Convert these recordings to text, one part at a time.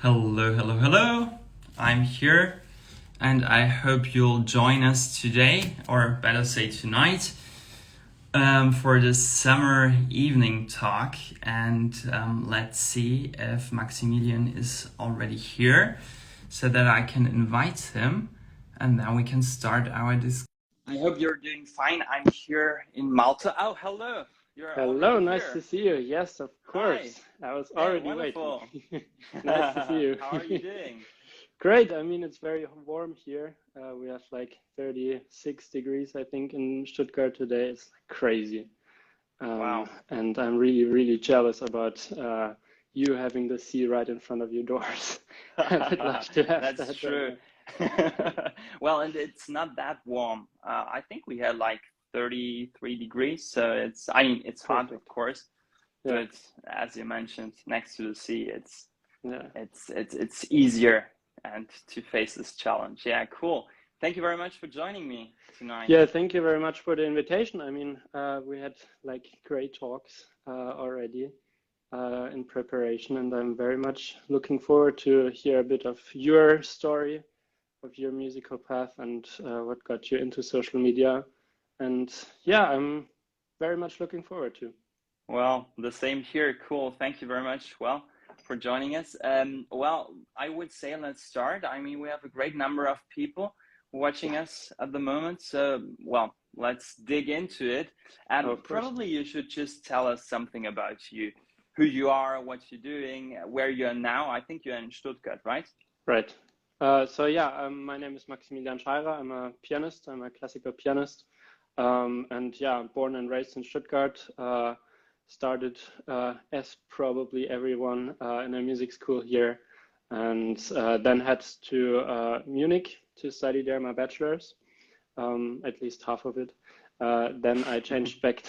Hello, hello, hello. I'm here and I hope you'll join us today, or better say tonight, for this summer evening talk. And let's see if Maximilian is already here so that I can invite him and then we can start our discussion. I hope you're doing fine. I'm here in Malta. Oh, hello. Hello, nice to see you. Yes, of course. Hi. I was already wonderful. waiting. Nice to see you. How are you doing? Great. I mean, it's very warm here. We have like 36 degrees, I think, in Stuttgart today. It's like crazy. Wow. And I'm really, really jealous about you having the sea right in front of your doors. I would love to have That's that. true. Well, and it's not that warm. I think we had like 33 degrees, so it's hot, of course, Yeah. but as you mentioned, next to the sea, Yeah. it's easier and to face this challenge. Yeah, cool. Thank you very much for joining me tonight. Yeah, thank you very much for the invitation. I mean, we had like great talks already in preparation, and I'm very much looking forward to hear a bit of your story, of your musical path, and what got you into social media. And yeah, I'm very much looking forward to. Well, the same here. Cool. Thank you very much. Well, for joining us. Well, I would say let's start. I mean, we have a great number of people watching us at the moment. So, well, let's dig into it. Probably you should just tell us something about you, who you are, what you're doing, where you are now. I think you're in Stuttgart, right? Right. So yeah, my name is Maximilian Scheirer. I'm a pianist. I'm a classical pianist. And yeah, born and raised in Stuttgart. Started as probably everyone in a music school here, and then had to Munich to study there my bachelor's, at least half of it. Then I changed back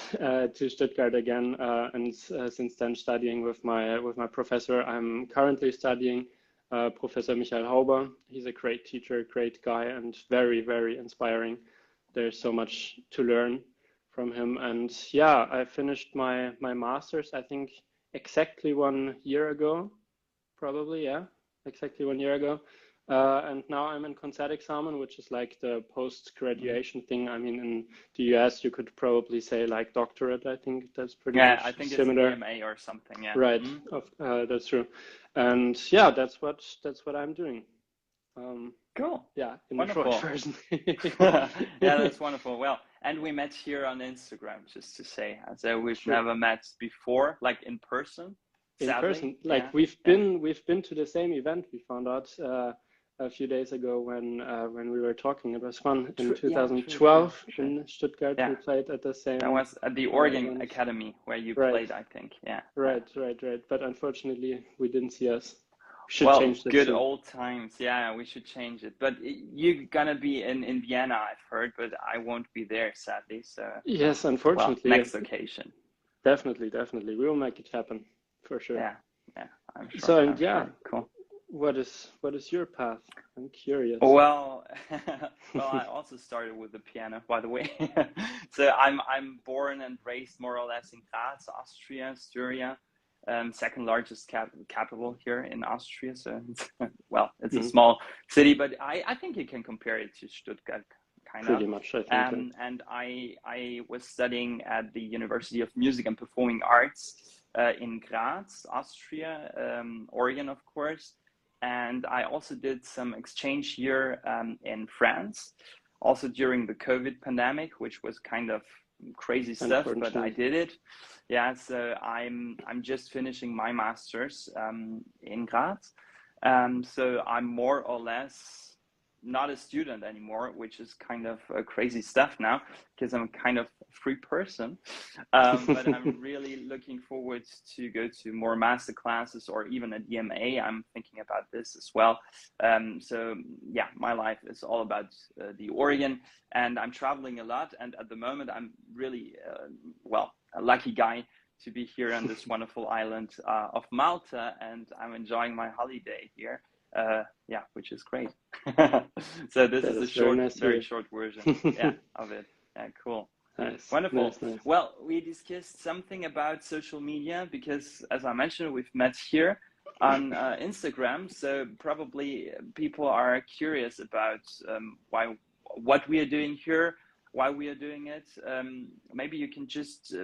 to Stuttgart again, and since then studying with my professor. I'm currently studying Professor Michael Hauber. He's a great teacher, great guy, and very, very inspiring. There's so much to learn from him. And yeah, I finished my master's, I think exactly 1 year ago, probably, yeah, exactly 1 year ago. And now I'm in Concertexamen, which is like the post-graduation thing. I mean, in the US, you could probably say like doctorate. I think that's pretty much I think similar. It's an MA or something. Yeah. Right. That's true. And yeah, that's what I'm doing. Cool. Yeah, in wonderful. the short version. Yeah, that's wonderful. Well, and we met here on Instagram, just to say, so we've never met before, like in person. In sadly. person, like we've been to the same event. We found out a few days ago when we were talking. It was fun in 2012 in Stuttgart. We played at the same. That was at the Organ Academy where you played, I think. Yeah. Right. But unfortunately, we didn't see us. Well, good old times. Yeah, we should change it. But you're gonna be in Vienna, I've heard, but I won't be there, sadly. So yes, unfortunately. Well, next occasion. Definitely. We will make it happen for sure. Yeah, I'm sure. So I'm sure. Cool. What is your path? I'm curious. Well, I also started with the piano, by the way. So I'm born and raised more or less in Graz, Austria, Styria. Second largest capital here in Austria. So, it's a small city, but I think you can compare it to Stuttgart, kind of. Pretty much, I think. And I was studying at the University of Music and Performing Arts in Graz, Austria, Oregon, of course. And I also did some exchange year in France, also during the COVID pandemic, which was kind of crazy stuff, but I did it. Yeah, so I'm just finishing my master's in Graz. So I'm more or less not a student anymore, which is kind of crazy stuff now because I'm kind of a free person. But I'm really looking forward to go to more master classes or even a DMA. I'm thinking about this as well. So yeah, my life is all about the organ, and I'm traveling a lot. And at the moment, I'm really, a lucky guy to be here on this wonderful island of Malta, and I'm enjoying my holiday here. Which is great. So this is a very short version of it. Yeah, cool. Nice. Wonderful. Nice. Well, we discussed something about social media because, as I mentioned, we've met here on Instagram. So probably people are curious about what we are doing here, why we are doing it. Maybe you can just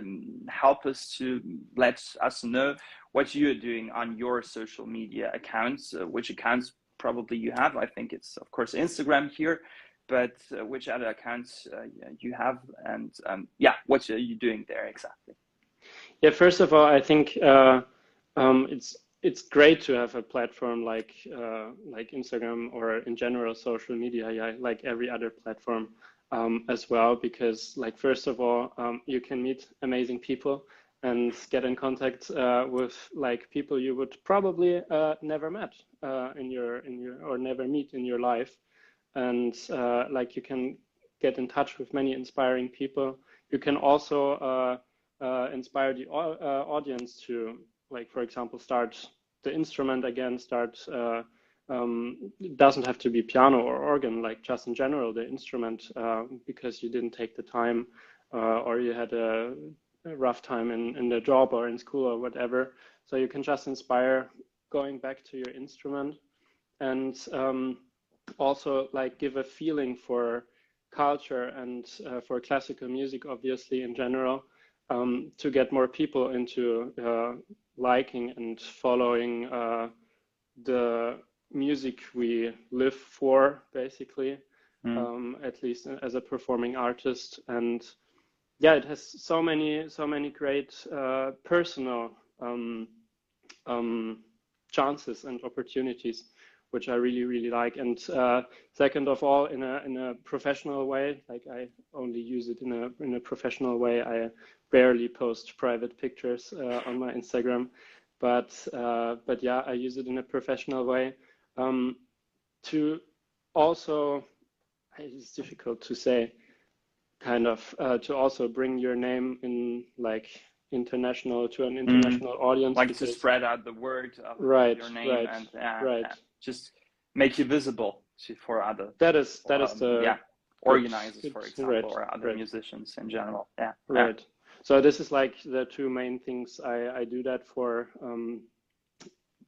help us to let us know what you are doing on your social media accounts, which accounts probably you have. I think it's, of course, Instagram here, but which other accounts you have, and yeah, what are you doing there exactly? Yeah, first of all, I think it's great to have a platform like Instagram or in general social media, yeah, like every other platform as well, because like first of all, you can meet amazing people and get in contact with like people you would probably never met in your or never meet in your life, and like you can get in touch with many inspiring people. You can also inspire the audience to, like, for example, start the instrument again, it doesn't have to be piano or organ, like just in general, the instrument, because you didn't take the time or you had a rough time in the job or in school or whatever. So you can just inspire going back to your instrument, and also like give a feeling for culture and for classical music, obviously, in general, to get more people into liking and following the music we live for, basically, at least as a performing artist. And yeah, it has so many great personal chances and opportunities, which I really like. And second of all, in a professional way, like I only use it in a professional way. I barely post private pictures on my Instagram, but yeah, I use it in a professional way to also, it's difficult to say, kind of to also bring your name in like international to an international audience, like to spread out the word of your name and just make you visible for other organizers, for example, or other musicians in general. So this is like the two main things I do that for,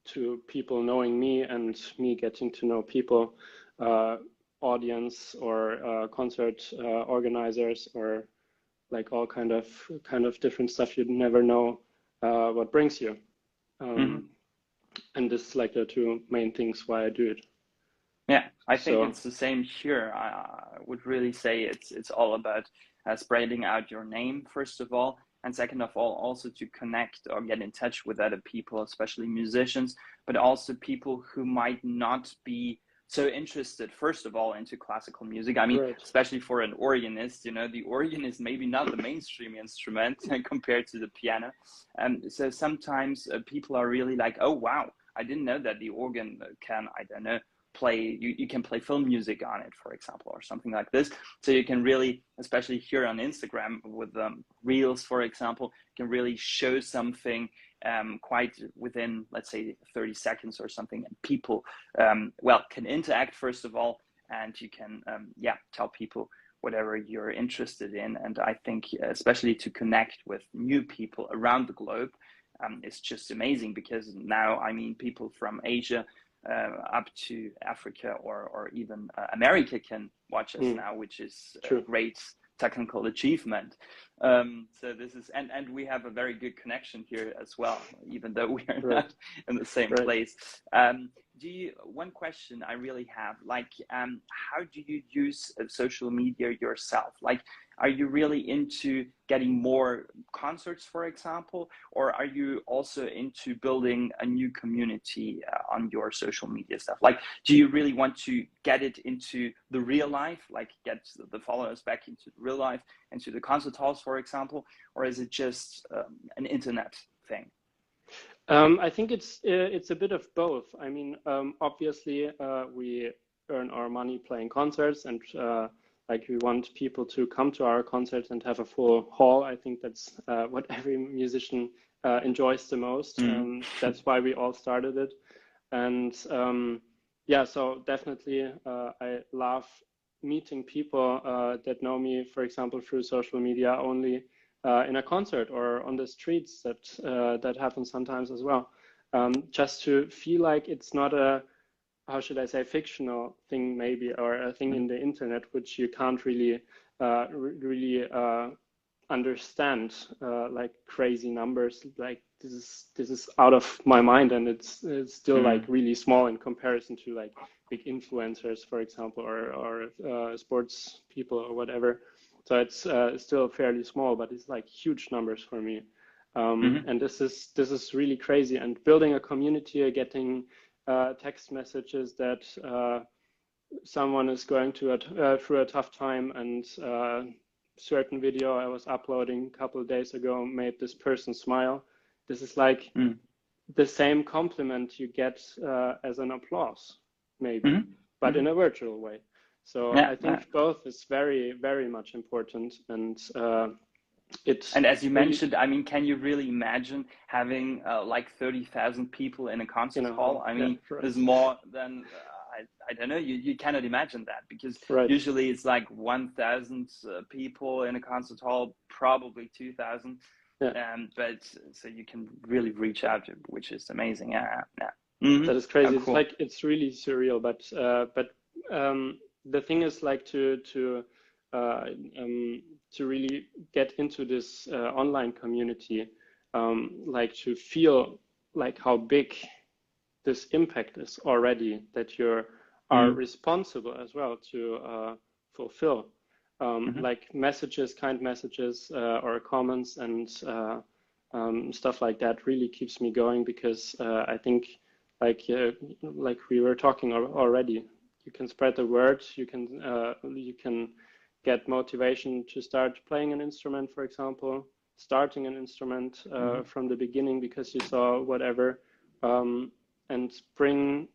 to people knowing me and me getting to know people, audience or concert organizers, or like all kind of different stuff. You'd never know what brings you. And this is like the two main things why I do it. Yeah, I think it's the same here. I would really say it's all about spreading out your name, first of all, and second of all, also to connect or get in touch with other people, especially musicians, but also people who might not be so interested, first of all, into classical music. I mean, especially for an organist, you know, the organ is maybe not the mainstream instrument compared to the piano. So sometimes people are really like, oh, wow, I didn't know that the organ can, I don't know, play, you can play film music on it, for example, or something like this. So you can really, especially here on Instagram with Reels, for example, can really show something quite within, let's say, 30 seconds or something, and people can interact, first of all, and you can tell people whatever you're interested in. And I think especially to connect with new people around the globe is just amazing, because now, I mean, people from Asia up to Africa or even America can watch us now, which is a great technical achievement. So this is, and we have a very good connection here as well, even though we are not in the same place. One question I really have, like, how do you use social media yourself? Like, are you really into getting more concerts, for example, or are you also into building a new community on your social media stuff? Like, do you really want to get it into the real life, like get the followers back into real life, into the concert halls, for example, or is it just an internet thing? I think it's a bit of both. I mean, obviously, we earn our money playing concerts, and like we want people to come to our concerts and have a full hall. I think that's what every musician enjoys the most. That's why we all started it. And so definitely I love meeting people that know me, for example, through social media only, in a concert or on the streets. That happens sometimes as well. just to feel like it's not a, how should I say, fictional thing maybe, or a thing in the internet which you can't really understand, like crazy numbers. Like this is out of my mind, and it's still like really small in comparison to like big influencers, for example, or sports people or whatever. So it's still fairly small, but it's like huge numbers for me. And this is really crazy. And building a community, getting text messages that someone is going to through a tough time, and certain video I was uploading a couple of days ago made this person smile. This is like the same compliment you get as an applause, maybe, but in a virtual way. So I think both is very, very much important. And and as you mentioned, I mean, can you really imagine having like 30,000 people in a concert hall? I mean, there's more than I don't know. You cannot imagine that, because usually it's like 1,000 people in a concert hall, probably 2,000. But so you can really reach out, which is amazing. That is crazy. Oh, it's cool. like, it's really surreal. But the thing is, like, to really get into this online community, like to feel like how big this impact is already, that you are responsible as well to fulfill, like messages, kind messages, or comments, and stuff like that really keeps me going, because I think like we were talking already, you can spread the word, you can get motivation to start playing an instrument, for example, starting an instrument from the beginning because you saw whatever, and bring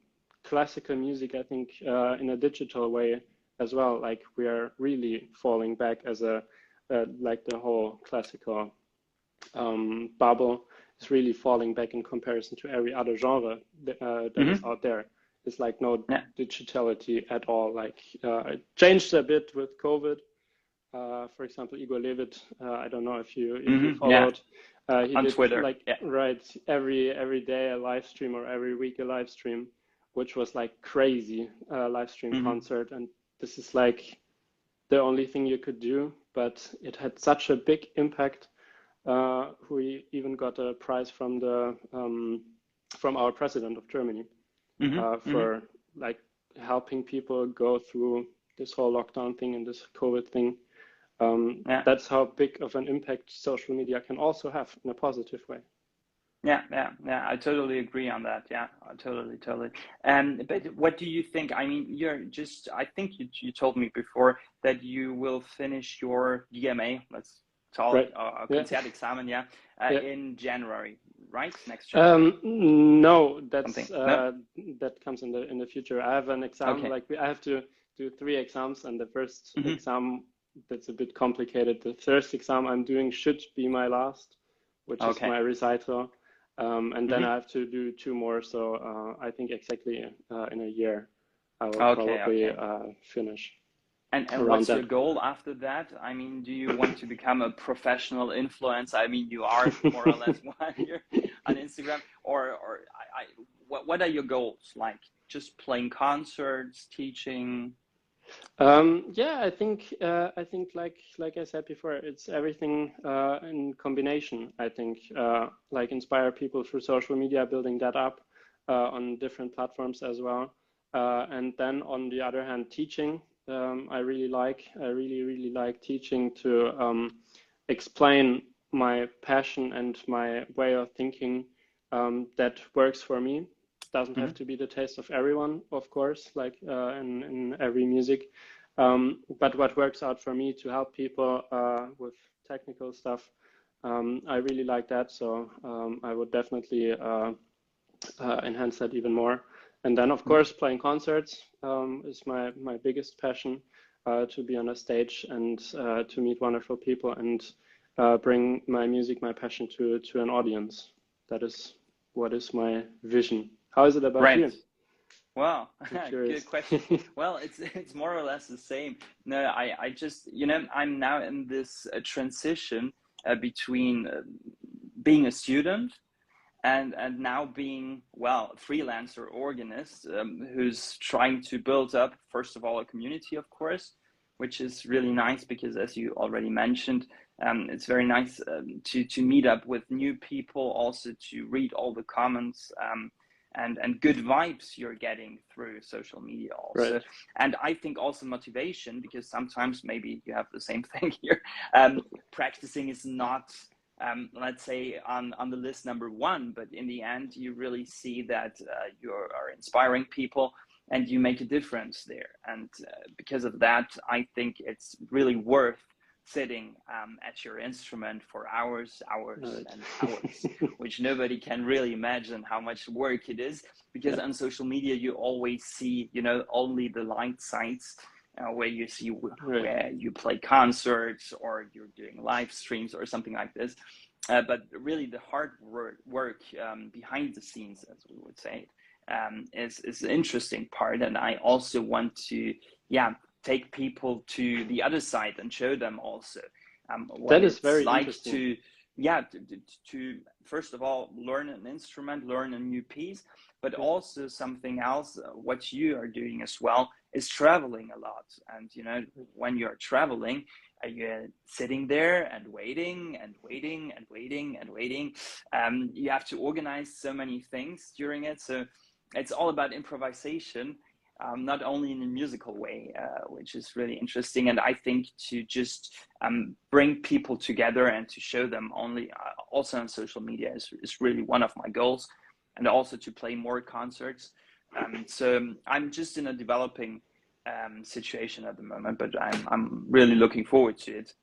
classical music, I think, in a digital way as well. Like, we are really falling back as a like the whole classical bubble is really falling back in comparison to every other genre that is out there. It's like no digitality at all. Like it changed a bit with COVID. For example, Igor Levit, I don't know if you followed. He on did Twitter, like every day a live stream, or every week a live stream, which was like crazy live stream concert. And this is like the only thing you could do, but it had such a big impact. We even got a prize from the from our president of Germany for like helping people go through this whole lockdown thing and this COVID thing. That's how big of an impact social media can also have in a positive way. Yeah. I totally agree on that. Yeah, totally. But what do you think? I mean, I think you told me before that you will finish your DMA, let's call it, Konzertexamen, in January, right? Next year. No, that comes in the future. I have an exam, I have to do 3 exams, and the first exam, that's a bit complicated. The first exam I'm doing should be my last, which is my recital. And then I have to do 2 more. So I think exactly in a year, I will probably finish. And what's your goal after that? I mean, do you want to become a professional influencer? I mean, you are more or less one here on Instagram, or what are your goals? Like just playing concerts, teaching? I think like I said before, it's everything in combination. I think like inspire people through social media, building that up on different platforms as well, and then on the other hand, teaching. I really like teaching, to explain my passion and my way of thinking that works for me. Doesn't have to be the taste of everyone, of course, like in every music, but what works out for me to help people with technical stuff, I really like that. So I would definitely enhance that even more. And then, of course, playing concerts is my biggest passion, to be on a stage and to meet wonderful people and bring my music, my passion to an audience. That is what is my vision. How is it about you? Well, good question. Well, it's more or less the same. No, I just, I'm now in this transition between being a student and now being, well, a freelancer organist, who's trying to build up, first of all, a community, of course, which is really nice because, as you already mentioned, it's very nice to meet up with new people, also to read all the comments, and good vibes you're getting through social media also. Right. And I think also motivation, because sometimes maybe you have the same thing here. Practicing is not, let's say, on the list number one, but in the end, you really see that you are inspiring people and you make a difference there. And because of that, I think it's really worth sitting at your instrument for hours Right. and hours, which nobody can really imagine how much work it is, because Yeah. on social media you always see, you know, only the light sites, where you see Right. where you play concerts or you're doing live streams or something like this, but really the hard work behind the scenes, as we would say, is the interesting part. And I also want to, take people to the other side and show them also what That is it's very like interesting. to first of all learn an instrument, learn a new piece, but also something else. What you are doing as well is traveling a lot, and you know, when you're traveling, you're sitting there and waiting and waiting and waiting and waiting. You have to organize so many things during it, so it's all about improvisation. Not only in a musical way, which is really interesting. And I think to just bring people together and to show them only also on social media is really one of my goals, and also to play more concerts. So I'm just in a developing situation at the moment, but I'm really looking forward to it.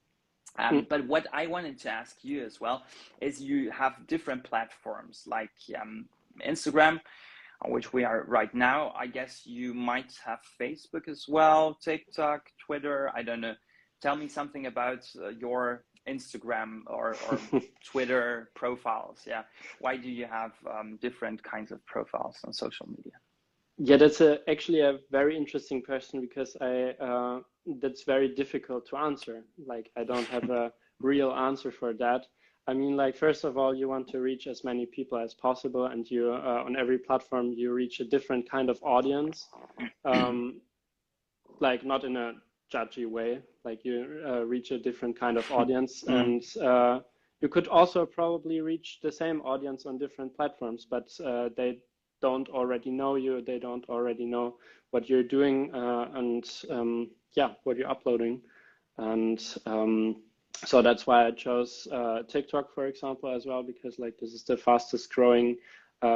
But what I wanted to ask you as well is, you have different platforms like Instagram, on which we are right now. I guess you might have Facebook as well, TikTok, Twitter. I don't know. Tell me something about your Instagram or Twitter profiles. Yeah. Why do you have different kinds of profiles on social media? Yeah, that's actually a very interesting question, because that's very difficult to answer. Like, I don't have a real answer for that. I mean, like, first of all, you want to reach as many people as possible, and you on every platform you reach a different kind of audience. Like, not in a judgy way. Like, you reach a different kind of audience, and you could also probably reach the same audience on different platforms, but they don't already know you, they don't already know what you're doing, and what you're uploading. And so that's why I chose TikTok, for example, as well, because like this is the fastest growing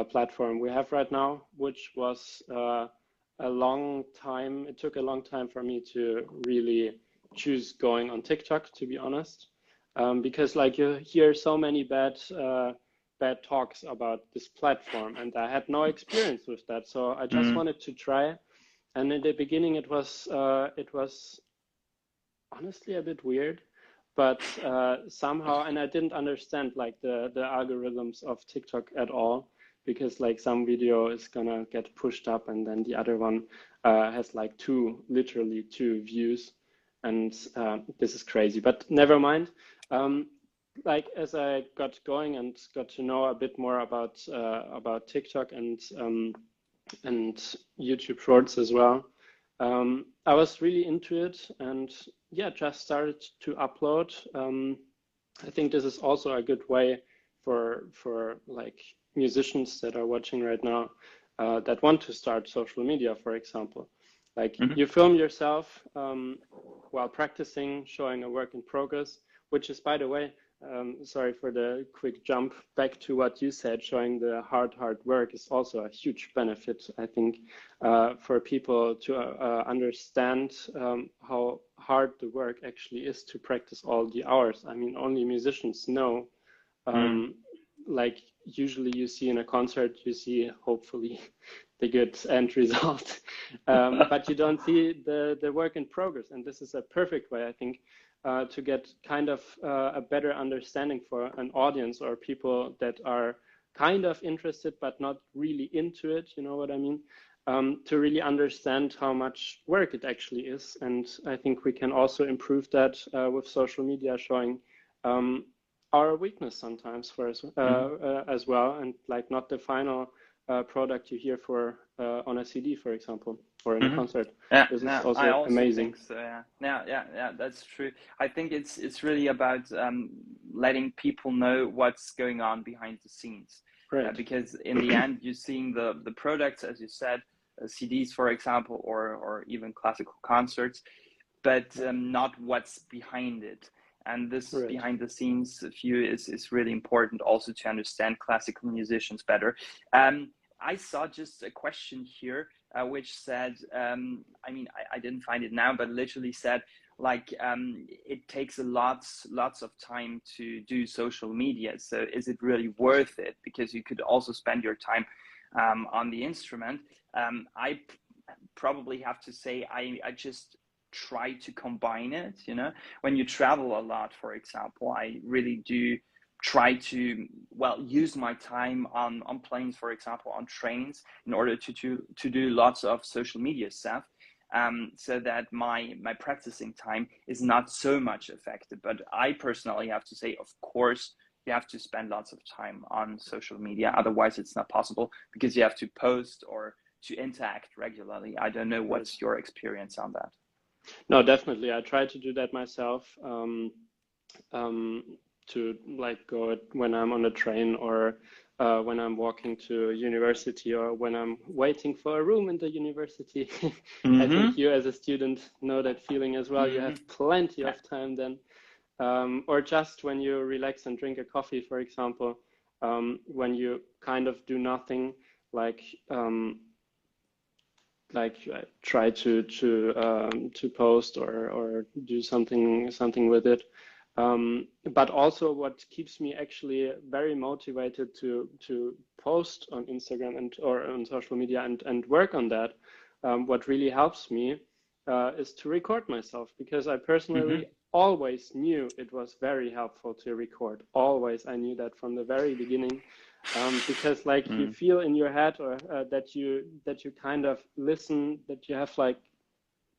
platform we have right now, which was a long time. It took a long time for me to really choose going on TikTok, to be honest, because like you hear so many bad talks about this platform, and I had no experience with that, so I just wanted to try. And in the beginning, it was honestly a bit weird, but somehow, and I didn't understand like the algorithms of TikTok at all, because like some video is gonna get pushed up and then the other one has like literally two views, and this is crazy, but never mind. Like, as I got going and got to know a bit more about TikTok and YouTube Shorts as well, I was really into it, and just started to upload. I think this is also a good way for like musicians that are watching right now that want to start social media, for example. Like, you film yourself while practicing, showing a work in progress, which is, by the way, sorry for the quick jump back to what you said, showing the hard work is also a huge benefit, I think, for people to understand how hard the work actually is to practice all the hours. I mean, only musicians know. Like, usually you see in a concert, you see hopefully the good end result, but you don't see the work in progress. And this is a perfect way, I think, to get kind of a better understanding for an audience or people that are kind of interested but not really into it, you know what I mean? To really understand how much work it actually is. And I think we can also improve that with social media, showing our weakness sometimes for us as well, and like not the final product you hear for on a CD, for example, or in a concert. Yeah, This is yeah, also I also amazing. think so. Yeah, that's true. I think it's really about letting people know what's going on behind the scenes, Right. because in the end, you're seeing the products, as you said, CDs, for example, or even classical concerts, but not what's behind it. And this Right. behind the scenes view is really important also to understand classical musicians better. I saw just a question here which said, I mean, I didn't find it now, but literally said like it takes lots of time to do social media. So is it really worth it? Because you could also spend your time on the instrument. I probably have to say I just try to combine it. You know, when you travel a lot, for example, I really do try to use my time on planes, for example, on trains, in order to do lots of social media stuff, so that my practicing time is not so much affected. But I personally have to say, of course, you have to spend lots of time on social media, otherwise it's not possible, because you have to post or to interact regularly. I don't know what's your experience on that. No, definitely. I try to do that myself. To like go when I'm on a train, or when I'm walking to university, or when I'm waiting for a room in the university. I think you as a student know that feeling as well. You have plenty of time then. Or just when you relax and drink a coffee, for example, when you kind of do nothing, like try to post or do something with it. But also what keeps me actually very motivated to post on Instagram or on social media and work on that, what really helps me is to record myself, because I personally always knew it was very helpful to record. Always, I knew that from the very beginning. Because like you feel in your head, or that you kind of listen, that you have like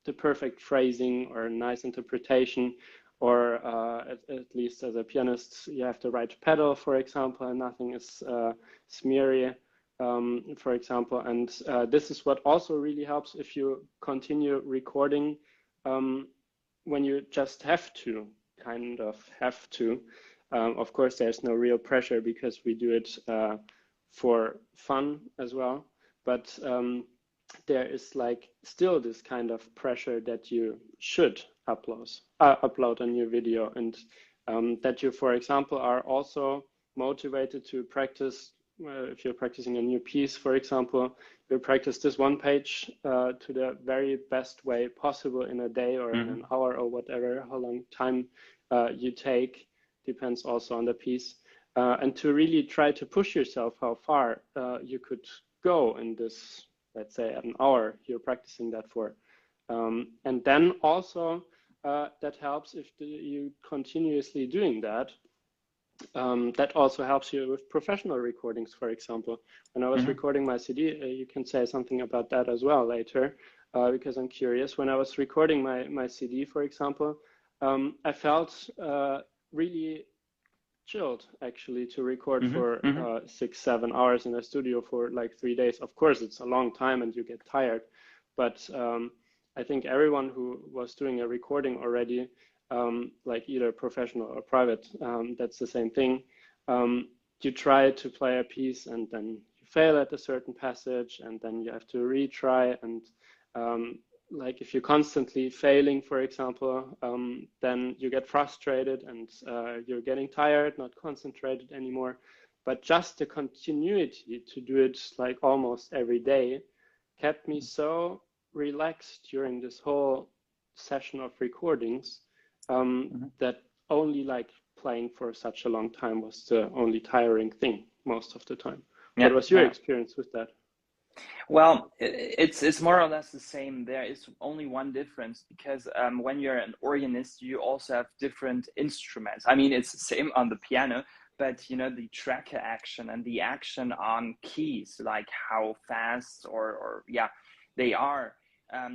the perfect phrasing or nice interpretation, or at least as a pianist, you have the right pedal, for example, and nothing is smeary, for example. And this is what also really helps if you continue recording when you just have to, kind of have to. Of course, there's no real pressure, because we do it for fun as well. But there is like still this kind of pressure that you should upload a new video, and that you, for example, are also motivated to practice. If you're practicing a new piece, for example, you practice this one page to the very best way possible in a day, or in an hour, or whatever, how long time you take. Depends also on the piece, and to really try to push yourself how far you could go in this, let's say, an hour you're practicing that for. And then also that helps if you continuously doing that. That also helps you with professional recordings, for example. When I was recording my CD, you can say something about that as well later, because I'm curious. When I was recording my CD, for example, I felt really chilled actually to record for 6-7 hours in a studio for like 3 days. Of course, it's a long time and you get tired, but I think everyone who was doing a recording already, like either professional or private, that's the same thing. You try to play a piece and then you fail at a certain passage, and then you have to retry. And like if you're constantly failing, for example, then you get frustrated and you're getting tired, not concentrated anymore. But just the continuity to do it like almost every day kept me so relaxed during this whole session of recordings, that only like playing for such a long time was the only tiring thing most of the time. What was your experience with that? Well, it's more or less the same. There is only one difference, because when you're an organist, you also have different instruments. I mean, it's the same on the piano, but you know, the tracker action and the action on keys, like how fast or they are,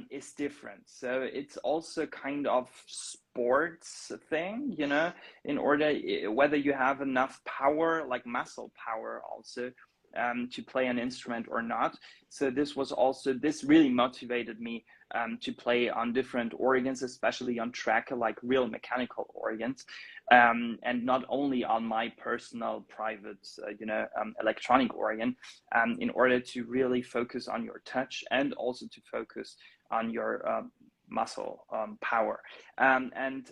is different. So it's also kind of sports thing, you know, in order, whether you have enough power, like muscle power also, to play an instrument or not. So this really motivated me to play on different organs, especially on track, like real mechanical organs, and not only on my personal private, electronic organ, in order to really focus on your touch and also to focus on your muscle power. And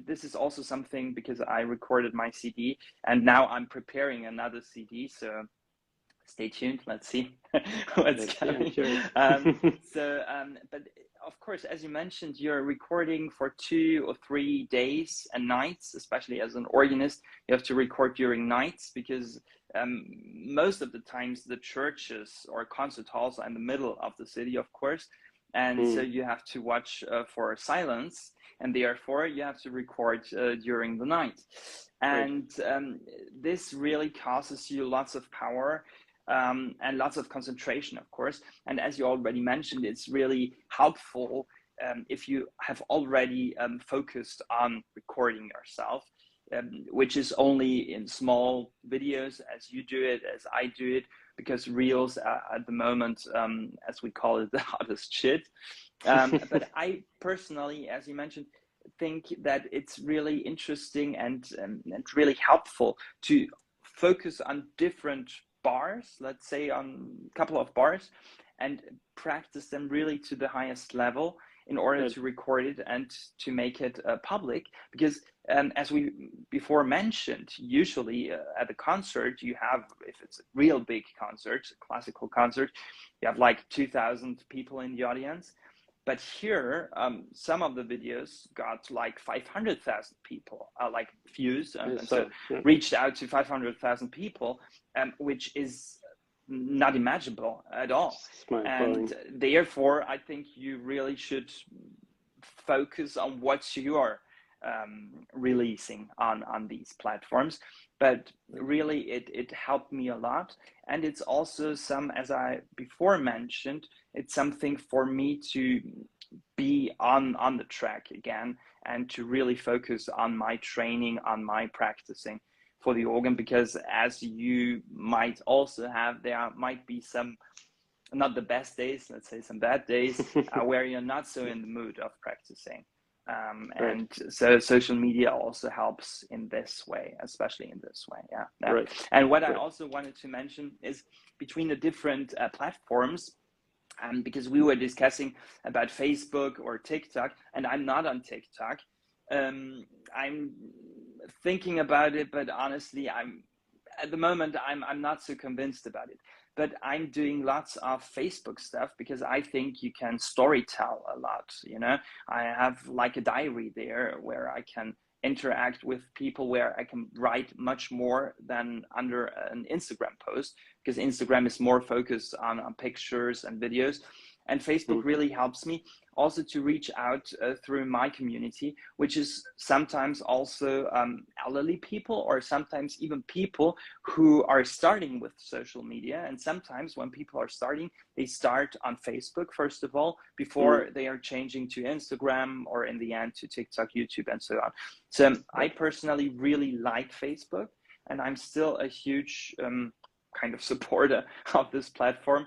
this is also something, because I recorded my CD and now I'm preparing another CD. So stay tuned. Let's see what's coming. But of course, as you mentioned, you're recording for 2 or 3 days and nights, especially as an organist. You have to record during nights because most of the times the churches or concert halls are in the middle of the city, of course. And so you have to watch for silence, and therefore you have to record during the night. And this really causes you lots of power. And lots of concentration, of course. And as you already mentioned, it's really helpful if you have already focused on recording yourself, which is only in small videos, as you do it, as I do it, because reels are at the moment, as we call it, the hottest shit. But I personally, as you mentioned, think that it's really interesting and really helpful to focus on different bars, let's say on a couple of bars, and practice them really to the highest level in order to record it and to make it public. Because as we before mentioned, usually at a concert you have, if it's a real big concert, a classical concert, you have like 2,000 people in the audience. But here, some of the videos got like 500,000 people, like views, reached out to 500,000 people, which is not imaginable at all. And therefore, I think you really should focus on what you are releasing on these platforms. But really, it helped me a lot. And it's also as I before mentioned, it's something for me to be on the track again and to really focus on my training, on my practicing for the organ. Because as you might also have, there might be some, not the best days, let's say some bad days, where you're not so in the mood of practicing. And so social media also helps in this way, especially in this way. And what I also wanted to mention is between the different platforms, because we were discussing about Facebook or TikTok, and I'm not on TikTok. I'm thinking about it, but honestly, at the moment I'm not so convinced about it. But I'm doing lots of Facebook stuff because I think you can storytell a lot, you know. I have like a diary there where I can interact with people, where I can write much more than under an Instagram post, because Instagram is more focused on pictures and videos. And Facebook really helps me also to reach out through my community, which is sometimes also elderly people, or sometimes even people who are starting with social media. And sometimes when people are starting, they start on Facebook, first of all, before they are changing to Instagram, or in the end to TikTok, YouTube, and so on. So I personally really like Facebook, and I'm still a huge kind of supporter of this platform.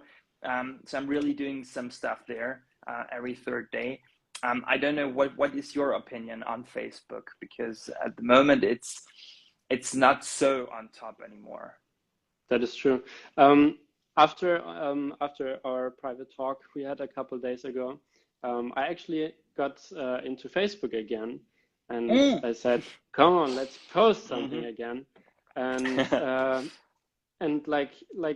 So I'm really doing some stuff there every third day. I don't know what is your opinion on Facebook, because at the moment it's not so on top anymore. That is true. After our private talk we had a couple of days ago, I actually got into Facebook again, and I said, "Come on, let's post something again." And like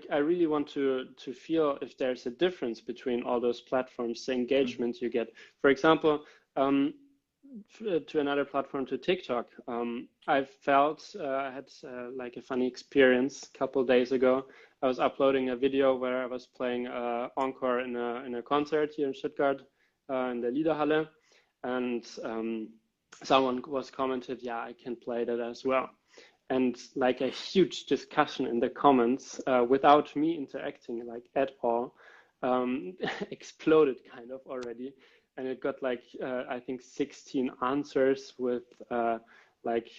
I really want to feel if there's a difference between all those platforms, the engagement you get. For example, to another platform, to TikTok, I felt I had like a funny experience a couple of days ago. I was uploading a video where I was playing encore in a concert here in Stuttgart, in the Liederhalle, and someone was commented, "Yeah, I can play that as well." And like a huge discussion in the comments without me interacting like at all. exploded kind of already, and it got like I think 16 answers with like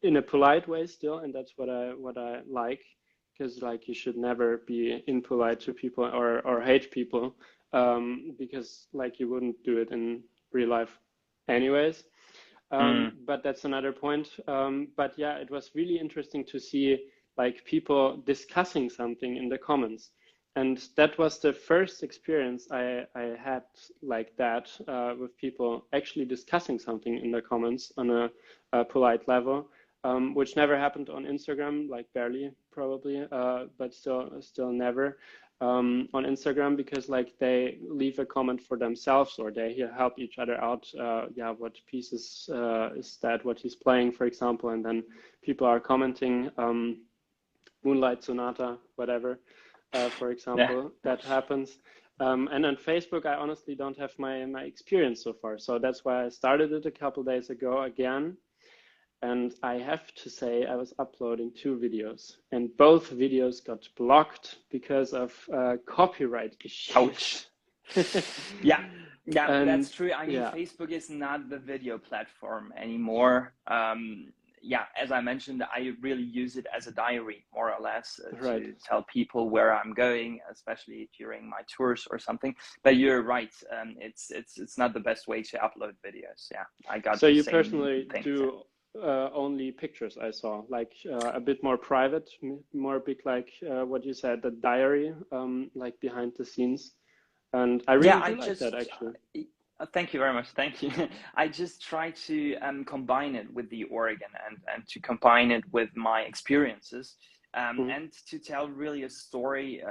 in a polite way still, and that's what I like, because like you should never be impolite to people or hate people, because like you wouldn't do it in real life anyways. But that's another point. But yeah, it was really interesting to see like people discussing something in the comments. And that was the first experience I had like that, with people actually discussing something in the comments on a polite level, which never happened on Instagram, like barely probably, but still never on Instagram, because like they leave a comment for themselves or they help each other out. Yeah, what pieces is that, what he's playing, for example, and then people are commenting, Moonlight Sonata, whatever, for example, that happens. And on Facebook, I honestly don't have my experience so far. So that's why I started it a couple days ago again. And I have to say, I was uploading 2 videos, and both videos got blocked because of copyright issues. Ouch. Yeah, And, that's true. I mean, yeah. Facebook is not the video platform anymore. Yeah, as I mentioned, I really use it as a diary, more or less, Right. to tell people where I'm going, especially during my tours or something. But you're right, it's not the best way to upload videos. Yeah, I got So the you same personally thing. do only pictures, I saw, like a bit more private, more big, like what you said, the diary, like behind the scenes. And I really do like that, actually. Thank you very much. Thank you. I just try to combine it with the organ and to combine it with my experiences, and to tell really a story,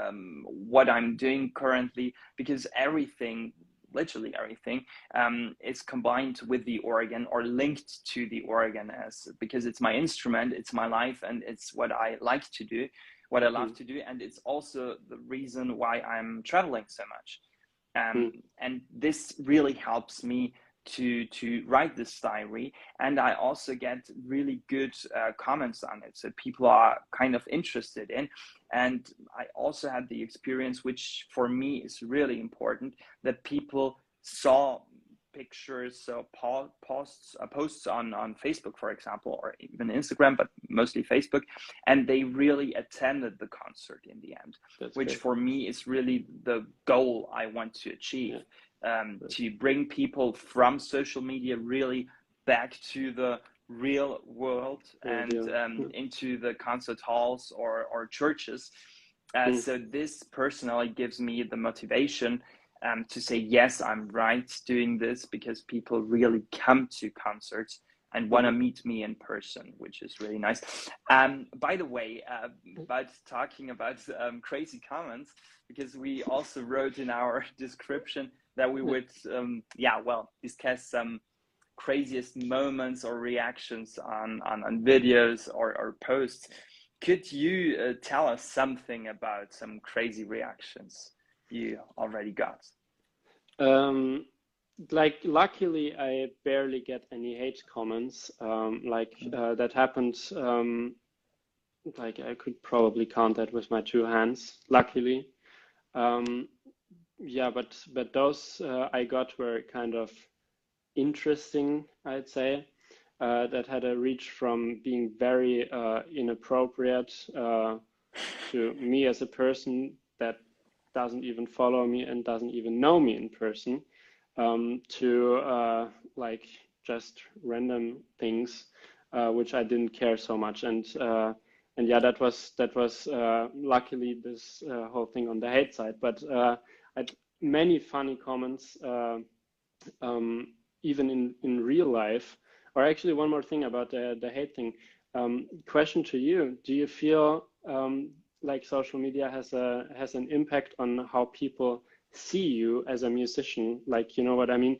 what I'm doing currently, because everything, literally everything, is combined with the organ or linked to the organ, as because it's my instrument, it's my life, and it's what I like to do, what I love to do, and it's also the reason why I'm traveling so much. And this really helps me to write this diary, and I also get really good comments on it, so people are kind of interested in. And I also had the experience, which for me is really important, that people saw pictures, so posts on Facebook, for example, or even Instagram, but mostly Facebook, and they really attended the concert in the end. That's which great. For me is really the goal I want to achieve, to bring people from social media really back to the real world, and into the concert halls or churches. So this personally gives me the motivation to say, yes, I'm right doing this, because people really come to concerts and want to meet me in person, which is really nice. By the way, about talking about crazy comments, because we also wrote in our description that we would, discuss some craziest moments or reactions on videos or posts. Could you tell us something about some crazy reactions you already got? Like, luckily, I barely get any hate comments. That happened. Like, I could probably count that with my 2 hands, luckily. Yeah, but those I got were kind of interesting, I'd say. That had a reach from being very inappropriate to me as a person that doesn't even follow me and doesn't even know me in person, to like just random things, which I didn't care so much. And yeah, that was luckily this whole thing on the hate side. But I had many funny comments, even in real life. Or actually, one more thing about the hate thing. Question to you: do you feel like social media has an impact on how people see you as a musician? Like, you know what I mean?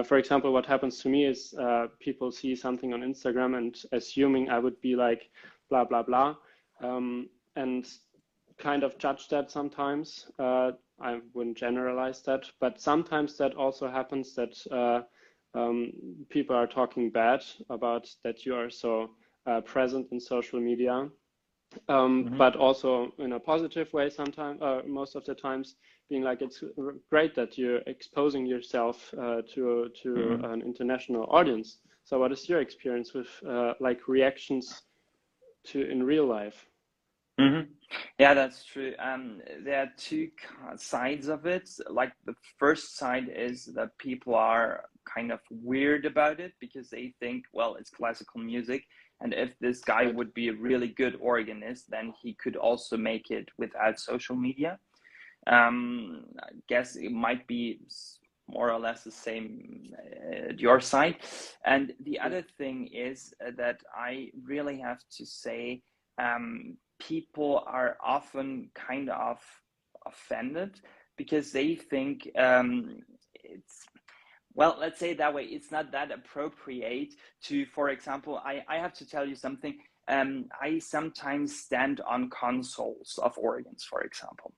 For example, what happens to me is people see something on Instagram and assuming I would be like blah blah blah, and kind of judge that sometimes. I wouldn't generalize that, but sometimes that also happens, that people are talking bad about that you are so present in social media. but also in a positive way sometimes, most of the times, being like, it's great that you're exposing yourself to an international audience. So what is your experience with like reactions to in real life? Yeah, that's true. There are two sides of it. Like the first side is that people are kind of weird about it because they think, well, it's classical music, and if this guy Right. would be a really good organist, then he could also make it without social media. I guess it might be more or less the same at your side. And the other thing is that I really have to say, people are often kind of offended because they think it's, well, let's say it that way, it's not that appropriate to, for example, I have to tell you something. I sometimes stand on consoles of organs, for example.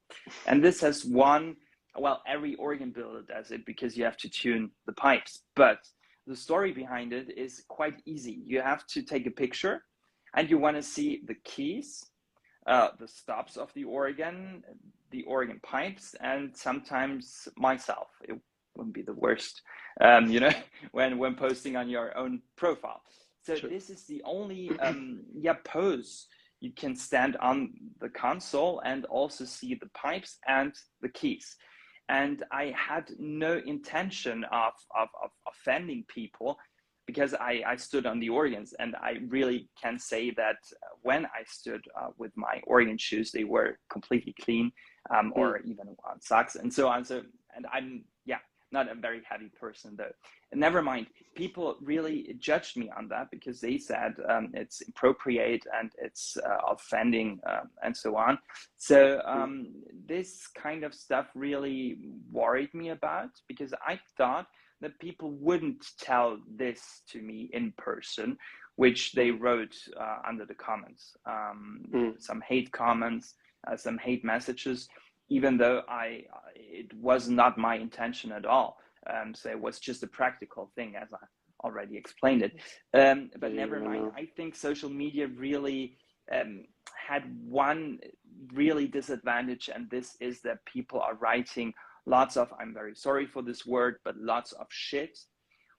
And this has one, well, every organ builder does it because you have to tune the pipes. But the story behind it is quite easy. You have to take a picture and you want to see the keys, the stops of the organ pipes, and sometimes myself. It wouldn't be the worst, when posting on your own profile. So Sure. this is the only pose you can stand on the console and also see the pipes and the keys. And I had no intention of offending people because I stood on the organs, and I really can say that when I stood with my organ shoes, they were completely clean, or even on socks and so on. So, and I'm not a very heavy person though. And never mind, people really judged me on that because they said it's inappropriate and it's offending, and so on. So this kind of stuff really worried me about, because I thought that people wouldn't tell this to me in person, which they wrote under the comments, some hate comments, some hate messages, even though it was not my intention at all. So it was just a practical thing, as I already explained it. But never mind. I think social media really had one really disadvantage, and this is that people are writing lots of, I'm very sorry for this word, but lots of shit,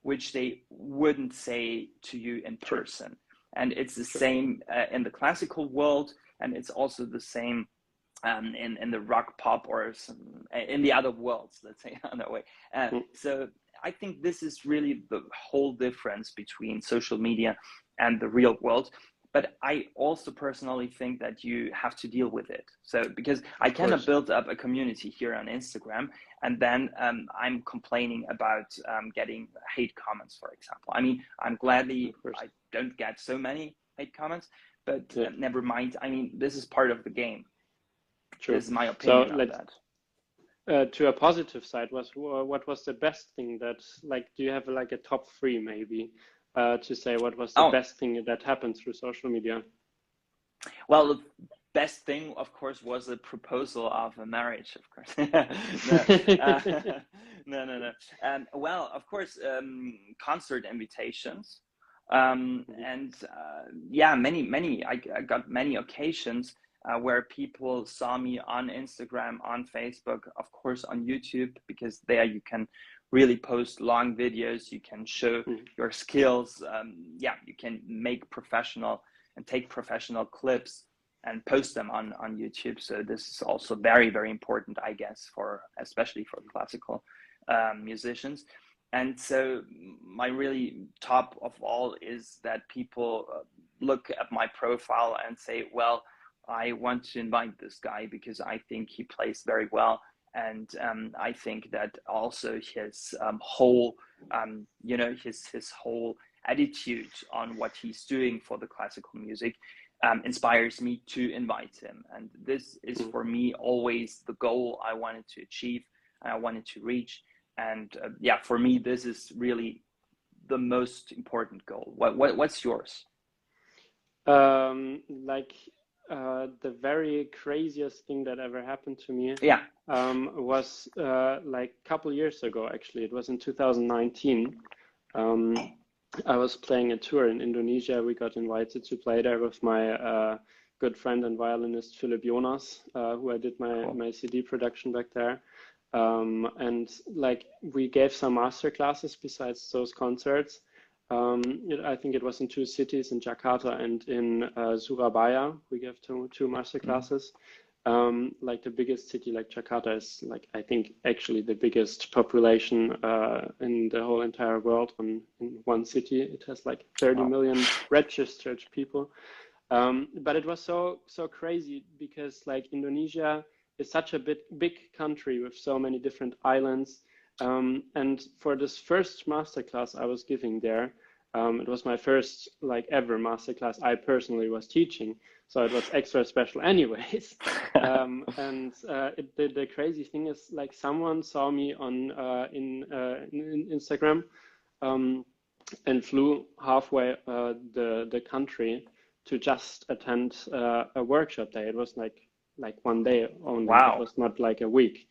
which they wouldn't say to you in person. And it's the same in the classical world, and it's also the same in the rock, pop, or in the other worlds, let's say another way. So I think this is really the whole difference between social media and the real world. But I also personally think that you have to deal with it. So because I cannot build up a community here on Instagram, and then I'm complaining about getting hate comments, for example. I mean, I'm gladly I don't get so many hate comments, but never mind. I mean, this is part of the game. True. This is my opinion on that. To a positive side, what was the best thing that, like, do you have like a top three maybe to say what was the best thing that happened through social media? Well, the best thing, of course, was the proposal of a marriage, of course. No. Well, of course, concert invitations, and many. I got many occasions where people saw me on Instagram, on Facebook, of course, on YouTube, because there you can really post long videos, you can show your skills, you can make professional and take professional clips and post them on YouTube. So this is also very, very important, I guess, especially for classical musicians. And so my really top of all is that people look at my profile and say, well, I want to invite this guy because I think he plays very well. And I think that also his whole, his whole attitude on what he's doing for the classical music inspires me to invite him. And this is for me always the goal I wanted to achieve, I wanted to reach. And for me, this is really the most important goal. What's yours? The very craziest thing that ever happened to me was like a couple years ago, actually. It was in 2019. I was playing a tour in Indonesia. We got invited to play there with my good friend and violinist Philip Jonas, who I did my CD production back there. And like we gave some master classes besides those concerts. I think it was in 2 cities, in Jakarta and in Surabaya. We gave two master classes. Like the biggest city, like Jakarta, is like I think actually the biggest population in the whole entire world in one city. It has like 30 million registered people. But it was so crazy because like Indonesia is such a big country with so many different islands. And for this first masterclass I was giving there, it was my first like ever masterclass I personally was teaching, so it was extra special anyways. The crazy thing is like someone saw me on in Instagram and flew halfway the country to just attend a workshop day. It was like one day only. Wow. It was not like a week.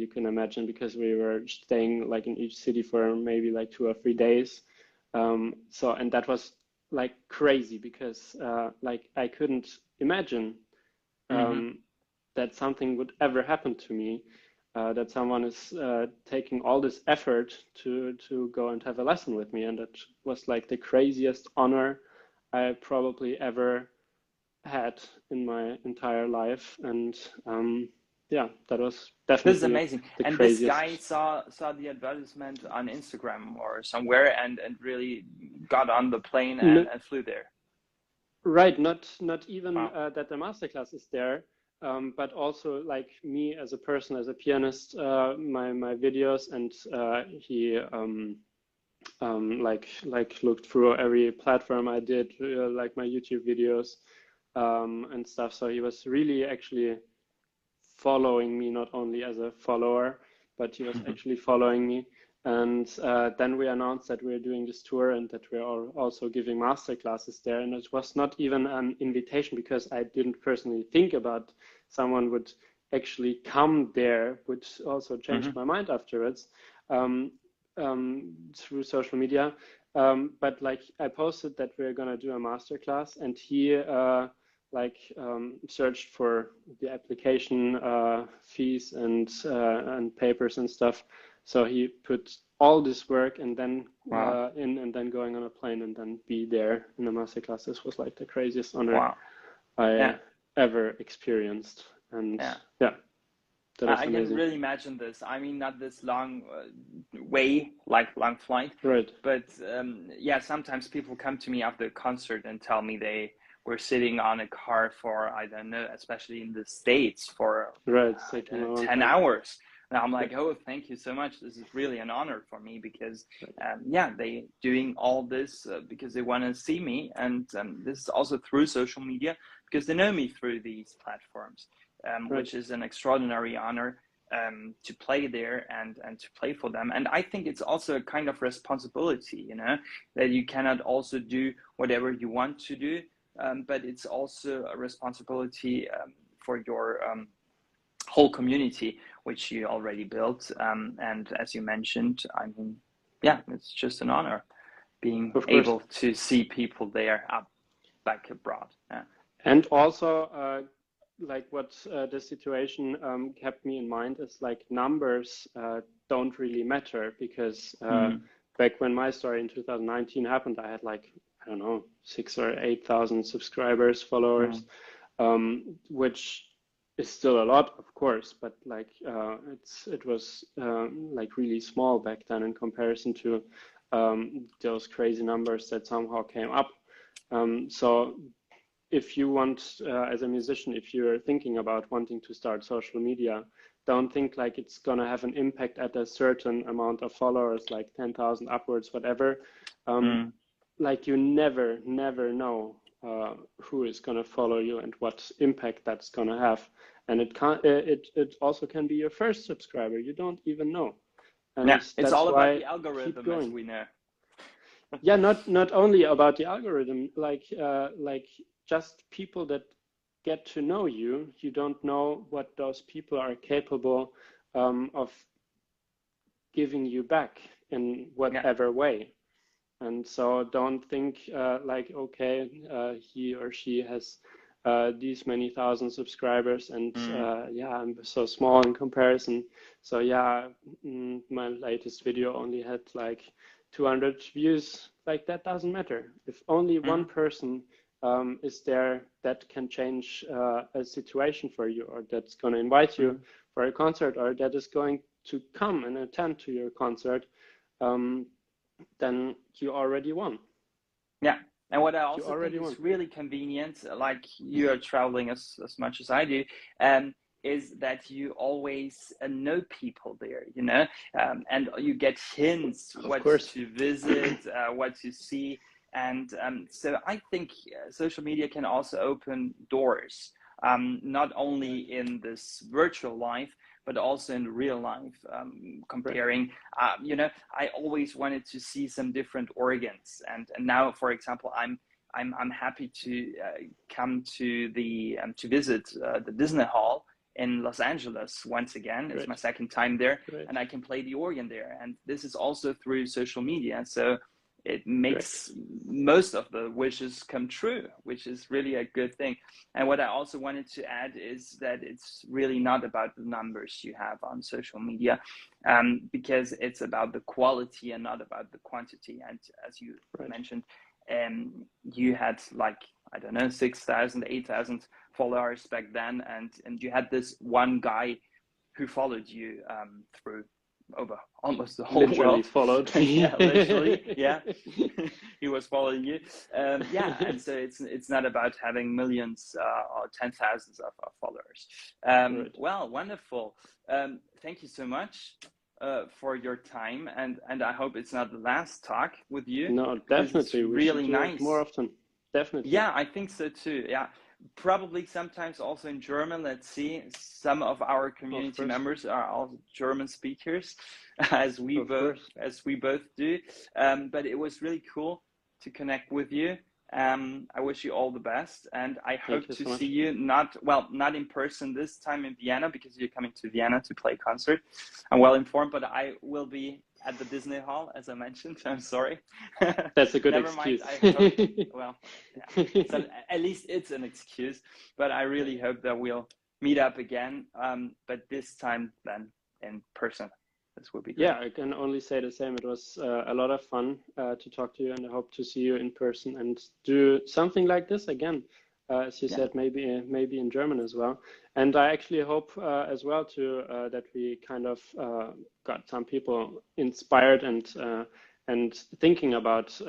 You can imagine, because we were staying like in each city for maybe like 2 or 3 days. And that was like crazy because like I couldn't imagine that something would ever happen to me, that someone is taking all this effort to go and have a lesson with me. And that was like the craziest honor I probably ever had in my entire life. And yeah, that was definitely This is amazing. the And craziest. this guy saw the advertisement on Instagram or somewhere and really got on the plane and flew there. Right, not even that the masterclass is there, but also like me as a person, as a pianist, my videos, and he like looked through every platform I did, like my YouTube videos and stuff. So he was really actually following me, not only as a follower, but he was actually following me. And then we announced that we're doing this tour and that we're also giving master classes there. And it was not even an invitation, because I didn't personally think about someone would actually come there, which also changed my mind afterwards through social media. But like I posted that we're gonna do a master class, and he searched for the application fees and papers and stuff. So he put all this work and then and then going on a plane and then be there in the masterclass. This was like the craziest honor I ever experienced. And that was I amazing. can really imagine this. I mean, not this long long flight, right? But sometimes people come to me after a concert and tell me they were sitting on a car for, I don't know, especially in the States, for 10 hours. And I'm like, oh, thank you so much. This is really an honor for me, because, they doing all this because they want to see me. And this is also through social media, because they know me through these platforms, which is an extraordinary honor to play there and to play for them. And I think it's also a kind of responsibility, that you cannot also do whatever you want to do, but it's also a responsibility for your whole community, which you already built. And as you mentioned, I mean, it's just an honor being able to see people there back abroad. And also, like what the situation kept me in mind is like numbers don't really matter, because back when my story in 2019 happened, I had like, I don't know, 6,000 or 8,000 subscribers, followers, which is still a lot, of course, but like it was like really small back then in comparison to those crazy numbers that somehow came up. So if you want, as a musician, if you're thinking about wanting to start social media, don't think like it's going to have an impact at a certain amount of followers, like 10,000 upwards, whatever. Like you never know who is going to follow you and what impact that's going to have. And it also can be your first subscriber. You don't even know. And it's all about the algorithm, as we know. Not only about the algorithm, like just people that get to know you. You don't know what those people are capable of giving you back in whatever way. And so don't think like, okay, he or she has these many thousand subscribers, and yeah, I'm so small in comparison. So yeah, my latest video only had like 200 views. Like, that doesn't matter. If only one person is there that can change a situation for you, or that's going to invite you for a concert, or that is going to come and attend to your concert, then you already won. Yeah. And what I also think is really convenient, like you are traveling as much as I do, is that you always know people there, you know, and you get hints what to visit, what to see. And so I think social media can also open doors, not only in this virtual life, but also in real life, comparing, you know, I always wanted to see some different organs. And now, for example, I'm happy to come to to visit the Disney Hall in Los Angeles once again. It's my second time there, and I can play the organ there. And this is also through social media. So it makes most of the wishes come true, which is really a good thing. And what I also wanted to add is that it's really not about the numbers you have on social media, because it's about the quality and not about the quantity. And as you mentioned, you had like, I don't know, 6,000, 8,000 followers back then. And you had this one guy who followed you through over almost the whole world. Followed me. Yeah, literally. Yeah. He was following you. Yeah. And so it's not about having millions or 10,000s of followers. Well, wonderful. Thank you so much for your time, and I hope it's not the last talk with you. No, definitely. It's really nice. More often. Definitely. Yeah, I think so too. Yeah. Probably sometimes also in German. Let's see. Some of our community members are also German speakers, as we both do. But it was really cool to connect with you. I wish you all the best, and I hope to see you not in person this time in Vienna, because you're coming to Vienna to play a concert. I'm well informed, but I will be at the Disney Hall, as I mentioned. I'm sorry. That's a good excuse. Mind. I hope, well, yeah. So at least it's an excuse, but I really hope that we'll meet up again, but this time then in person. This will be great. Yeah, I can only say the same. It was a lot of fun to talk to you, and I hope to see you in person and do something like this again. As you said, maybe in German as well. And I actually hope as well that we kind of got some people inspired and thinking about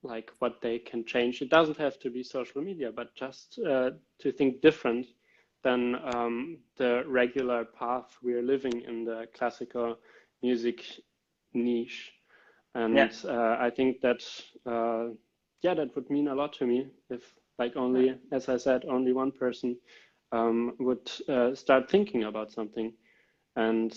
like what they can change. It doesn't have to be social media, but just to think different than the regular path we're living in the classical music niche. And I think that that would mean a lot to me if, like, only, as I said, only one person would start thinking about something. And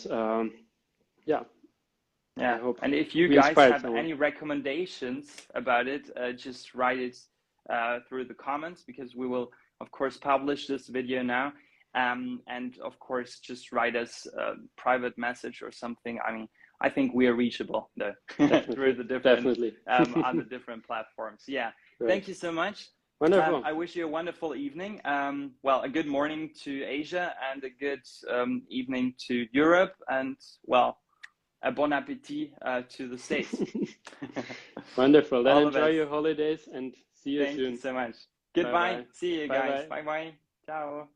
and if you guys have any recommendations about it, just write it through the comments, because we will of course publish this video now, and of course just write us a private message or something. I mean, I think we are reachable though through the different on the different platforms. Thank you so much. Wonderful. I wish you a wonderful evening. Well, a good morning to Asia, and a good evening to Europe, and well, a bon appetit to the States. Wonderful. Then enjoy your holidays and see you soon. Thank you so much. Goodbye. Bye-bye. See you guys. Bye bye. Ciao.